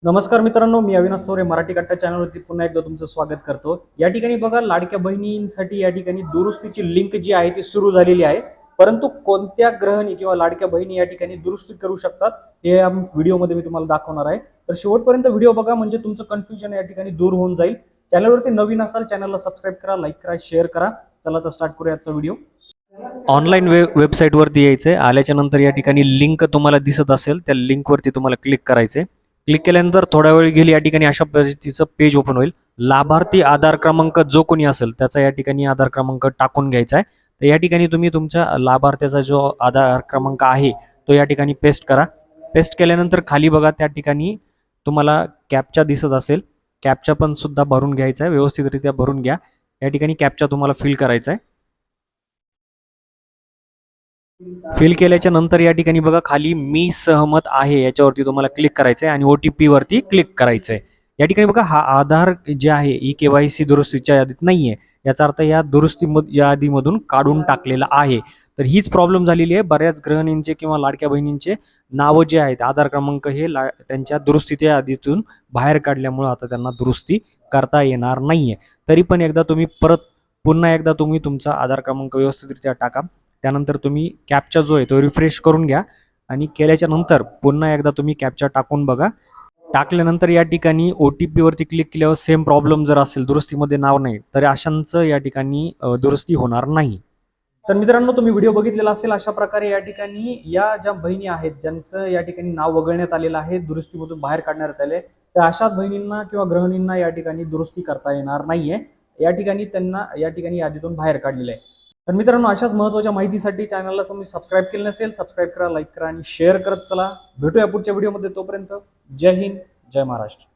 नमस्कार मित्रांनो, मी अविनाश सौरे मराठी कट्टा चॅनलवरती पुन्हा एकदा तुमचं स्वागत करतो। या ठिकाणी बघा, लाडक्या बहिणींसाठी या ठिकाणी दुरुस्तीची लिंक जी आहे ती सुरू झालेली आहे। परंतु कोणत्या गृहिणी किंवा लाडक्या बहिणी या ठिकाणी दुरुस्ती करू शकतात हे या व्हिडिओमध्ये मी तुम्हाला दाखवणार आहे। तर शेवटपर्यंत व्हिडिओ बघा, म्हणजे तुमचं कन्फ्युजन या ठिकाणी दूर होऊन जाईल। चॅनलवरती नवीन असाल, चॅनलला सबस्क्राइब करा, लाईक करा, शेअर करा। चला तर स्टार्ट करूया आजचा व्हिडिओ। ऑनलाईन वेबसाईटवरती यायचंय। आल्याच्या नंतर या ठिकाणी लिंक तुम्हाला दिसत असेल, त्या लिंकवरती तुम्हाला क्लिक करायचंय। क्लिक केल्यानंतर थोडा वेळ गेली, या ठिकाणी अशा पद्धतीचं पेज ओपन होईल। लाभार्थी आधार क्रमांक जो कोणी असेल त्याचा या ठिकाणी आधार क्रमांक टाकून घ्यायचा आहे। तर या ठिकाणी तुम्ही तुमच्या लाभार्थ्याचा जो आधार क्रमांक आहे तो या ठिकाणी पेस्ट करा। पेस्ट केल्यानंतर खाली बघा, त्या ठिकाणी तुम्हाला कॅप्चा दिसत असेल, कॅप्चा पण सुद्धा भरून घ्यायचा आहे, व्यवस्थितरित्या भरून घ्या। या ठिकाणी कॅप्चा तुम्हाला फिल करायचा आहे। फिल केल्याच्या नंतर या ठिकाणी बघा, खाली मी सहमत आहे याच्यावरती तुम्हाला क्लिक करायचं आहे आणि OTP वरती क्लिक करायचं आहे। या ठिकाणी बघा, हा आधार जे आहे KYC दुरुस्तीच्या यादीत नाहीये, याचा अर्थ या दुरुस्ती यादीमधून काढून टाकलेला आहे। तर हीच प्रॉब्लेम झालेली आहे। बऱ्याच गृहिणींचे किंवा लाडक्या बहिणींचे नावं जे आहेत, आधार क्रमांक हे त्यांच्या दुरुस्तीच्या यादीतून बाहेर काढल्यामुळे आता त्यांना दुरुस्ती करता येणार नाहीये। तरी पण एकदा तुम्ही पुन्हा एकदा तुम्ही तुमचा आधार क्रमांक व्यवस्थितरित्या टाका। त्यानंतर तुम्ही कॅप्चा जो आहे तो रिफ्रेश करून घ्या आणि केल्याच्या नंतर पुन्हा एकदा तुम्ही कॅप्चा टाकून बघा। टाकल्यानंतर या ठिकाणी OTP वरती क्लिक केल्यावर सेम प्रॉब्लेम जर असेल, दुरुस्तीमध्ये नाव नाही, तर अशांचं या ठिकाणी दुरुस्ती होणार नाही। तर मित्रांनो, तुम्ही व्हिडिओ बघितलेला असेल। अशा प्रकारे या ठिकाणी या ज्या बहिणी आहेत, ज्यांचं या ठिकाणी नाव वगळण्यात आलेलं आहे, दुरुस्तीमधून बाहेर काढण्यात आले, तर अशाच बहिणींना किंवा गृहिणींना या ठिकाणी दुरुस्ती करता येणार नाहीये। या ठिकाणी त्यांना या ठिकाणी यादीतून बाहेर काढलेलं आहे। तर मित्रांनो, अशाच महत्त्वाच्या माहितीसाठी चॅनलला तुम्ही सबस्क्राइब केलं नसेल, सबस्क्राइब करा, लाईक करा आणि शेअर करत चला। भेटूया पुढच्या व्हिडिओमध्ये। तोपर्यंत जय हिंद, जय महाराष्ट्र।